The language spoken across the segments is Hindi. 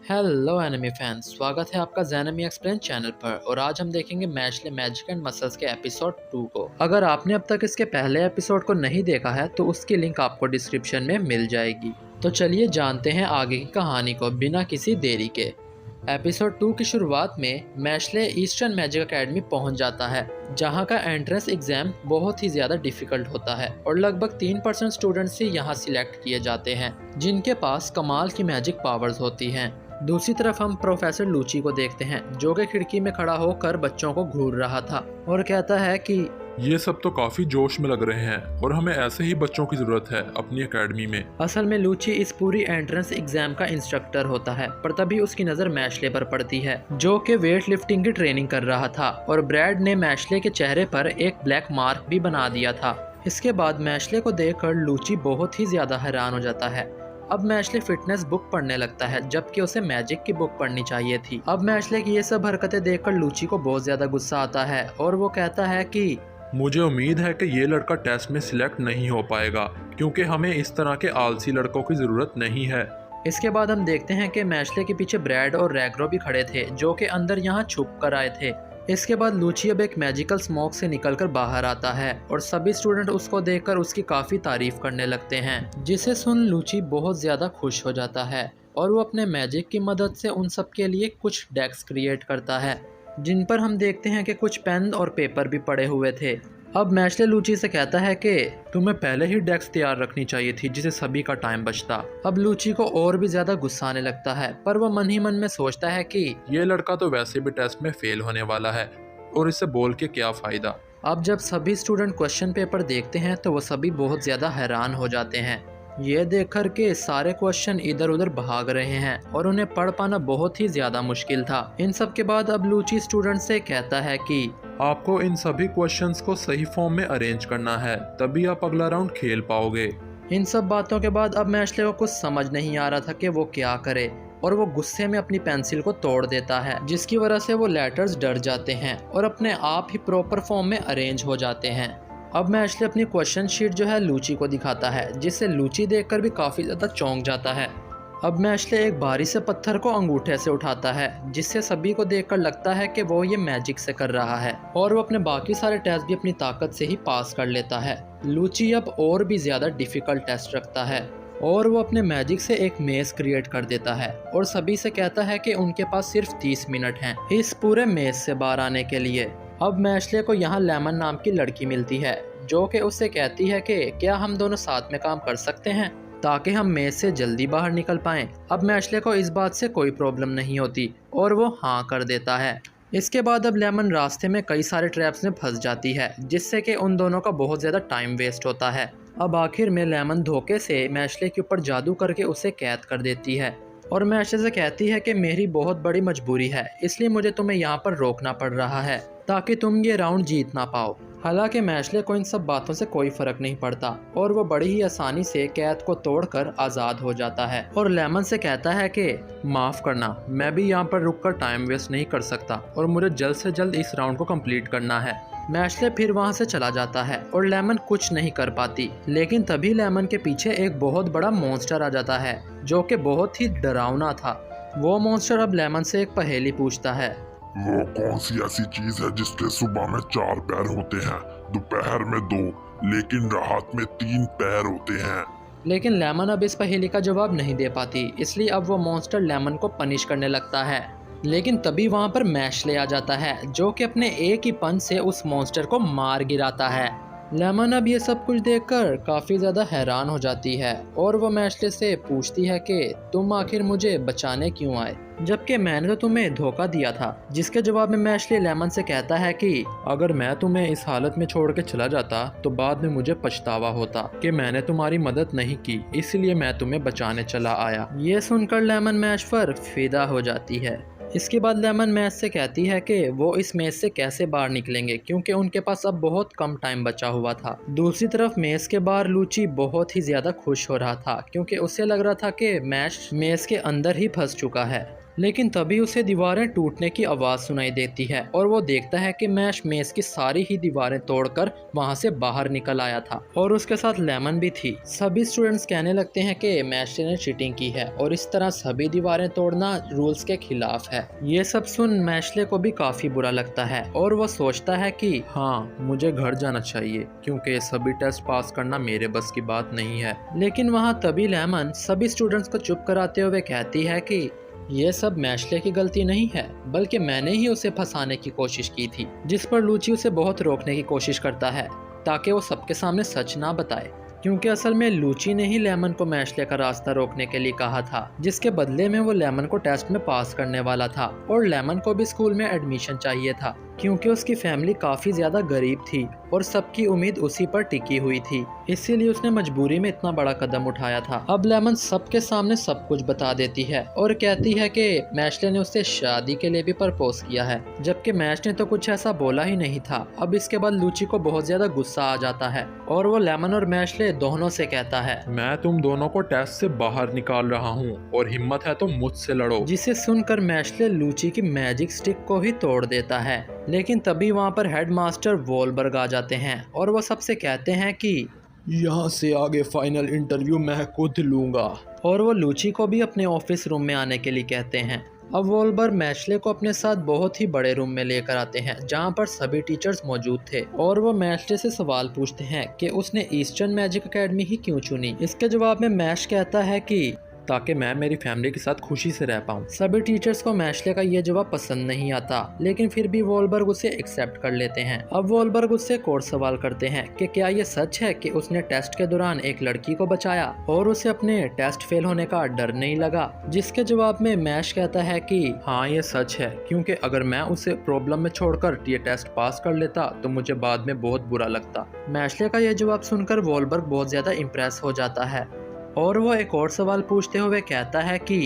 हेलो एनिमे फैंस, स्वागत है आपका ज़ैनिमी एक्सप्लेन चैनल पर। और आज हम देखेंगे मैचले मैजिक एंड मसल्स के एपिसोड 2 को। अगर आपने अब तक इसके पहले एपिसोड को नहीं देखा है तो उसकी लिंक आपको डिस्क्रिप्शन में मिल जाएगी। तो चलिए जानते हैं आगे की कहानी को बिना किसी देरी के। एपिसोड 2 की शुरुआत में मैशले ईस्टर्न मैजिक एकेडमी पहुंच जाता है, जहां का एंट्रेंस एग्जाम बहुत ही ज़्यादा डिफिकल्ट होता है और लगभग 3% स्टूडेंट्स ही यहां सिलेक्ट किए जाते हैं जिनके पास कमाल की मैजिक पावर्स होती हैं। दूसरी तरफ हम प्रोफेसर लूची को देखते हैं, जो कि खिड़की में खड़ा होकर बच्चों को घूर रहा था और कहता है कि ये सब तो काफी जोश में लग रहे हैं और हमें ऐसे ही बच्चों की जरूरत है अपनी एकेडमी में। असल में लूची इस पूरी एंट्रेंस एग्जाम का इंस्ट्रक्टर होता है, पर तभी उसकी नज़र मैशले पर पड़ती है, जो कि वेट लिफ्टिंग की ट्रेनिंग कर रहा था और ब्रैड ने मैशले के चेहरे पर एक ब्लैक मार्क भी बना दिया था। इसके बाद मैशले को देखकर लूची बहुत ही ज़्यादा हैरान हो जाता है। अब मैशले फिटनेस बुक पढ़ने लगता है, जबकि उसे मैजिक की बुक पढ़नी चाहिए थी। अब मैशले की ये सब हरकतें देखकर लूची को बहुत ज्यादा गुस्सा आता है और वो कहता है कि मुझे उम्मीद है कि ये लड़का टेस्ट में सिलेक्ट नहीं हो पाएगा, क्योंकि हमें इस तरह के आलसी लड़कों की जरूरत नहीं है। इसके बाद हम देखते हैं कि मैशले के पीछे ब्रैड और रैग्रो भी खड़े थे, जो कि अंदर यहाँ छुप कर आए थे। इसके बाद लूची अब एक मैजिकल स्मोक से निकलकर बाहर आता है और सभी स्टूडेंट उसको देखकर उसकी काफ़ी तारीफ करने लगते हैं, जिसे सुन लूची बहुत ज़्यादा खुश हो जाता है और वो अपने मैजिक की मदद से उन सब के लिए कुछ डेक्स क्रिएट करता है, जिन पर हम देखते हैं कि कुछ पेन और पेपर भी पड़े हुए थे। अब मैशले लूची से कहता है कि तुम्हें पहले ही डेस्क तैयार रखनी चाहिए थी, जिससे सभी का टाइम बचता। अब लूची को और भी ज्यादा गुस्सा आने लगता है, पर वह मन ही मन में सोचता है कि ये लड़का तो वैसे भी टेस्ट में फेल होने वाला है और इससे बोल के क्या फायदा। अब जब सभी स्टूडेंट क्वेश्चन पेपर देखते हैं तो वो सभी बहुत ज्यादा हैरान हो जाते हैं, ये देखकर के सारे क्वेश्चन इधर उधर भाग रहे हैं और उन्हें पढ़ पाना बहुत ही ज्यादा मुश्किल था। इन सब के बाद अब लूची स्टूडेंट से कहता है कि आपको इन सभी क्वेश्चंस को सही फॉर्म में अरेंज करना है, तभी आप अगला राउंड खेल पाओगे। इन सब बातों के बाद अब मैशले को कुछ समझ नहीं आ रहा था कि वो क्या करे और वो गुस्से में अपनी पेंसिल को तोड़ देता है, जिसकी वजह से वो लेटर्स डर जाते हैं और अपने आप ही प्रॉपर फॉर्म में अरेंज हो जाते हैं। अब मैशले अपनी क्वेश्चन शीट जो है लूची को दिखाता है, जिससे लूची देखकर भी काफ़ी ज़्यादा चौंक जाता है। अब मैशले एक भारी से पत्थर को अंगूठे से उठाता है, जिससे सभी को देखकर लगता है कि वो ये मैजिक से कर रहा है और वो अपने बाकी सारे टेस्ट भी अपनी ताकत से ही पास कर लेता है। लूची अब और भी ज़्यादा डिफ़िकल्ट टेस्ट रखता है और वो अपने मैजिक से एक मेज़ क्रिएट कर देता है और सभी से कहता है कि उनके पास सिर्फ 30 मिनट हैं इस पूरे मेज़ से बाहर आने के लिए। अब मैशले को यहाँ लेमन नाम की लड़की मिलती है, जो कि उससे कहती है कि क्या हम दोनों साथ में काम कर सकते हैं ताकि हम मेज से जल्दी बाहर निकल पाएं। अब मैशले को इस बात से कोई प्रॉब्लम नहीं होती और वो हाँ कर देता है। इसके बाद अब लेमन रास्ते में कई सारे ट्रैप्स में फंस जाती है, जिससे कि उन दोनों का बहुत ज़्यादा टाइम वेस्ट होता है। अब आखिर में लेमन धोखे से मैशले के ऊपर जादू करके उसे कैद कर देती है और मैशले से कहती है कि मेरी बहुत बड़ी मजबूरी है, इसलिए मुझे तुम्हें यहाँ पर रोकना पड़ रहा है ताकि तुम ये राउंड जीत ना पाओ। हालांकि मैशले को इन सब बातों से कोई फर्क नहीं पड़ता और वो बड़ी ही आसानी से कैद को तोड़कर आज़ाद हो जाता है और लेमन से कहता है कि माफ़ करना, मैं भी यहाँ पर रुककर टाइम वेस्ट नहीं कर सकता और मुझे जल्द से जल्द इस राउंड को कंप्लीट करना है। मैशले फिर वहाँ से चला जाता है और लेमन कुछ नहीं कर पाती, लेकिन तभी लेमन के पीछे एक बहुत बड़ा मॉन्स्टर आ जाता है, जो कि बहुत ही डरावना था। वो मॉन्स्टर अब लेमन से एक पहेली पूछता है, वो कौन सी ऐसी चीज है जिसके सुबह में 4 पैर होते हैं, दोपहर में 2, लेकिन रात में 3 पैर होते हैं। लेकिन लेमन अब इस पहेली का जवाब नहीं दे पाती, इसलिए अब वो मॉन्स्टर लेमन को पनिश करने लगता है। लेकिन तभी वहाँ पर मैशले आ जाता है, जो कि अपने एक ही पंच से उस मॉन्स्टर को मार गिराता है। लेमन अब ये सब कुछ देखकर काफ़ी ज़्यादा हैरान हो जाती है और वो मैशले से पूछती है कि तुम आखिर मुझे बचाने क्यों आए, जबकि मैंने तो तुम्हें धोखा दिया था। जिसके जवाब में मैशले लेमन से कहता है कि अगर मैं तुम्हें इस हालत में छोड़ के चला जाता तो बाद में मुझे पछतावा होता कि मैंने तुम्हारी मदद नहीं की, इसलिए मैं तुम्हें बचाने चला आया। ये सुनकर लेमन मैश पर फिदा हो जाती है। इसके बाद लेमन मैच से कहती है कि वो इस मेज से कैसे बाहर निकलेंगे, क्योंकि उनके पास अब बहुत कम टाइम बचा हुआ था। दूसरी तरफ मेज के बाहर लूची बहुत ही ज़्यादा खुश हो रहा था, क्योंकि उसे लग रहा था कि मैश मेज के अंदर ही फंस चुका है। लेकिन तभी उसे दीवारें टूटने की आवाज़ सुनाई देती है और वो देखता है कि मैश मेज़ की सारी ही दीवारें तोड़कर वहाँ से बाहर निकल आया था और उसके साथ लेमन भी थी। सभी स्टूडेंट्स कहने लगते हैं कि मैश ने चीटिंग की है और इस तरह सभी दीवारें तोड़ना रूल्स के खिलाफ है। ये सब सुन मैशले को भी काफ़ी बुरा लगता है और वो सोचता है कि हाँ, मुझे घर जाना चाहिए क्योंकि ये सभी टेस्ट पास करना मेरे बस की बात नहीं है। लेकिन वहाँ तभी लेमन सभी स्टूडेंट्स को चुप कराते हुए कहती है कि ये सब मैशले की गलती नहीं है, बल्कि मैंने ही उसे फंसाने की कोशिश की थी। जिस पर लूची उसे बहुत रोकने की कोशिश करता है ताकि वो सबके सामने सच ना बताए, क्योंकि असल में लूची ने ही लेमन को मैशले का रास्ता रोकने के लिए कहा था, जिसके बदले में वो लेमन को टेस्ट में पास करने वाला था और लेमन को भी स्कूल में एडमिशन चाहिए था क्योंकि उसकी फैमिली काफ़ी ज़्यादा गरीब थी और सबकी उम्मीद उसी पर टिकी हुई थी। इसीलिए उसने मजबूरी में इतना बड़ा कदम उठाया था। अब लेमन सबके सामने सब कुछ बता देती है और कहती है कि मैशले ने उससे शादी के लिए भी प्रपोज किया है, जबकि मैश ने तो कुछ ऐसा बोला ही नहीं था। अब इसके बाद लूची को बहुत ज़्यादा गुस्सा आ जाता है और वो लेमन और मैशले दोनों से कहता है, मैं तुम दोनों को टेस्ट से बाहर निकाल रहा हूँ और हिम्मत है तो मुझसे लड़ो। जिसे सुनकर मैशले लूची की मैजिक स्टिक को ही तोड़ देता है। लेकिन तभी वहाँ पर हेडमास्टर वोलबर्ग आ जाते हैं और वो सबसे कहते हैं कि यहाँ से आगे फाइनल इंटरव्यू मैं खुद लूँगा। और वो लूची को भी अपने ऑफिस रूम में आने के लिए कहते हैं। अब वोलबर्ग मैशले को अपने साथ बहुत ही बड़े रूम में लेकर आते हैं जहाँ पर सभी टीचर्स मौजूद थे और वो मैशले से सवाल पूछते हैं कि उसने ईस्टर्न मैजिक एकेडमी ही क्यों चुनी। इसके जवाब में मैश कहता है कि ताकि मैं मेरी फैमिली के साथ खुशी से रह पाऊँ। सभी टीचर्स को मैशले का ये जवाब पसंद नहीं आता, लेकिन फिर भी वोलबर्ग उसे एक्सेप्ट कर लेते हैं। अब वोलबर्ग उससे एक और सवाल करते हैं कि क्या ये सच है कि उसने टेस्ट के दौरान एक लड़की को बचाया और उसे अपने टेस्ट फेल होने का डर नहीं लगा। जिसके जवाब में मैश कहता है कि हाँ, ये सच है क्योंकि अगर मैं उसे प्रॉब्लम में छोड़कर ये टेस्ट पास कर लेता तो मुझे बाद में बहुत बुरा लगता। मैशले का ये जवाब सुनकर वोलबर्ग बहुत ज्यादा इम्प्रेस हो जाता है और वो एक और सवाल पूछते हुए कहता है कि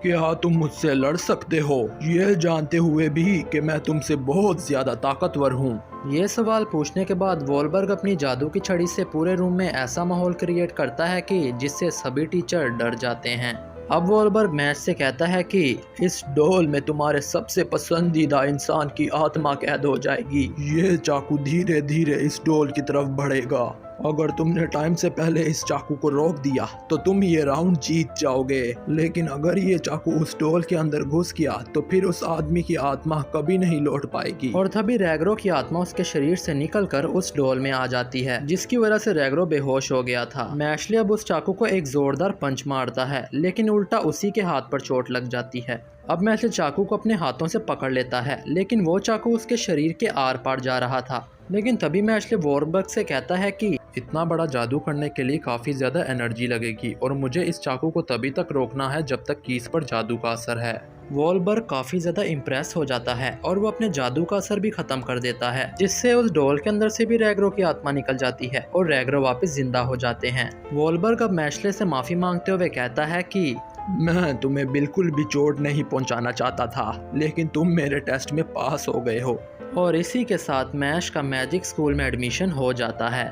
क्या तुम मुझसे लड़ सकते हो, ये जानते हुए भी कि मैं तुमसे बहुत ज्यादा ताकतवर हूँ। ये सवाल पूछने के बाद वोलबर्ग अपनी जादू की छड़ी से पूरे रूम में ऐसा माहौल क्रिएट करता है कि जिससे सभी टीचर डर जाते हैं। अब वोलबर्ग मैश से कहता है कि इस डोल में तुम्हारे सबसे पसंदीदा इंसान की आत्मा कैद हो जाएगी। ये चाकू धीरे धीरे इस डोल की तरफ बढ़ेगा। अगर तुमने टाइम से पहले इस चाकू को रोक दिया तो तुम ये राउंड जीत जाओगे, लेकिन अगर ये चाकू उस डोल के अंदर घुस गया तो फिर उस आदमी की आत्मा कभी नहीं लौट पाएगी। और तभी रैग्रो की आत्मा उसके शरीर से निकलकर उस डोल में आ जाती है, जिसकी वजह से रैग्रो बेहोश हो गया था। मैशले अब उस चाकू को एक जोरदार पंच मारता है, लेकिन उल्टा उसी के हाथ पर चोट लग जाती है। अब मैशले चाकू को अपने हाथों से पकड़ लेता है, लेकिन वो चाकू उसके शरीर के आर पार जा रहा था। लेकिन तभी मैशले वोलबर्ग से कहता है कि इतना बड़ा जादू करने के लिए काफ़ी ज़्यादा एनर्जी लगेगी और मुझे इस चाकू को तभी तक रोकना है जब तक कि इस पर जादू का असर है। वोलबर्ग काफ़ी ज़्यादा इम्प्रेस हो जाता है और वो अपने जादू का असर भी ख़त्म कर देता है, जिससे उस डोल के अंदर से भी रैग्रो की आत्मा निकल जाती है और रैग्रो वापस जिंदा हो जाते हैं। वोलबर्ग अब मैशले से माफ़ी मांगते हुए कहता है कि मैं तुम्हें बिल्कुल भी चोट नहीं पहुंचाना चाहता था, लेकिन तुम मेरे टेस्ट में पास हो गए हो। और इसी के साथ मैश का मैजिक स्कूल में एडमिशन हो जाता है।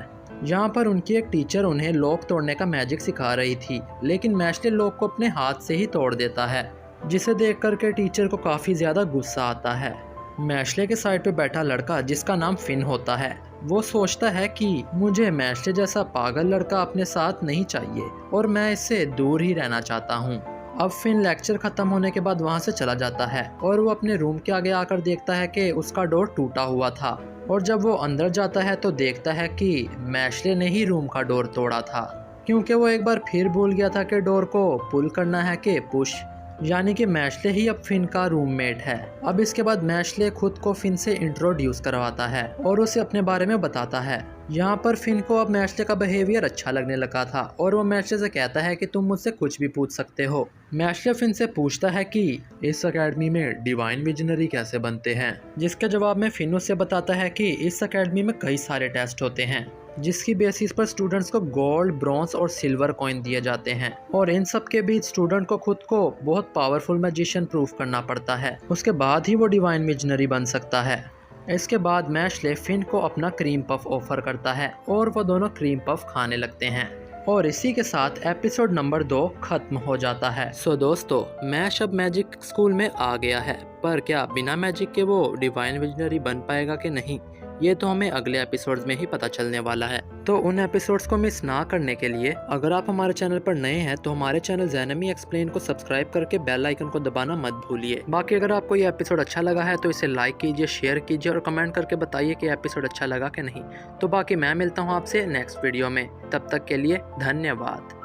यहाँ पर उनकी एक टीचर उन्हें लॉक तोड़ने का मैजिक सिखा रही थी, लेकिन मैशले लॉक को अपने हाथ से ही तोड़ देता है, जिसे देख कर के टीचर को काफ़ी ज़्यादा गुस्सा आता है। मैशले के साइड पे बैठा लड़का जिसका नाम फिन होता है, वो सोचता है कि मुझे मैशले जैसा पागल लड़का अपने साथ नहीं चाहिए और मैं इससे दूर ही रहना चाहता हूँ। अब फिन लेक्चर ख़त्म होने के बाद वहाँ से चला जाता है और वो अपने रूम के आगे आकर देखता है कि उसका डोर टूटा हुआ था, और जब वो अंदर जाता है तो देखता है कि मैशले ने ही रूम का डोर तोड़ा था, क्योंकि वो एक बार फिर भूल गया था कि डोर को पुल करना है कि पुश, यानी कि मैशले ही अब फिन का रूममेट है। अब इसके बाद मैशले खुद को फिन से इंट्रोड्यूस करवाता है और उसे अपने बारे में बताता है। यहाँ पर फिन को अब मैशले का बिहेवियर अच्छा लगने लगा था और वो मैशले से कहता है कि तुम मुझसे कुछ भी पूछ सकते हो। मैशले फिन से पूछता है कि इस एकेडमी में डिवाइन विजनरी कैसे बनते हैं, जिसके जवाब में फिन उसे बताता है कि इस एकेडमी में कई सारे टेस्ट होते हैं, जिसकी बेसिस पर स्टूडेंट्स को गोल्ड, ब्रॉन्ज और सिल्वर कॉइन दिए जाते हैं, और इन सब के बीच स्टूडेंट को खुद को बहुत पावरफुल मैजिशियन प्रूफ करना पड़ता है, उसके बाद ही वो डिवाइन विजनरी बन सकता है। इसके बाद मैशले फिन को अपना क्रीम पफ ऑफर करता है और वो दोनों क्रीम पफ खाने लगते हैं। और इसी के साथ एपिसोड नंबर 2 खत्म हो जाता है। सो दोस्तों, मैश अब मैजिक स्कूल में आ गया है, पर क्या बिना मैजिक के वो डिवाइन विजनरी बन पाएगा कि नहीं, ये तो हमें अगले एपिसोड्स में ही पता चलने वाला है। तो उन एपिसोड्स को मिस ना करने के लिए अगर आप हमारे चैनल पर नए हैं तो हमारे चैनल ज़ैनमी एक्सप्लेन को सब्सक्राइब करके बेल आइकन को दबाना मत भूलिए। बाकी अगर आपको ये एपिसोड अच्छा लगा है तो इसे लाइक कीजिए, शेयर कीजिए और कमेंट करके बताइए कि एपिसोड अच्छा लगा कि नहीं। तो बाकी मैं मिलता हूँ आपसे नेक्स्ट वीडियो में, तब तक के लिए धन्यवाद।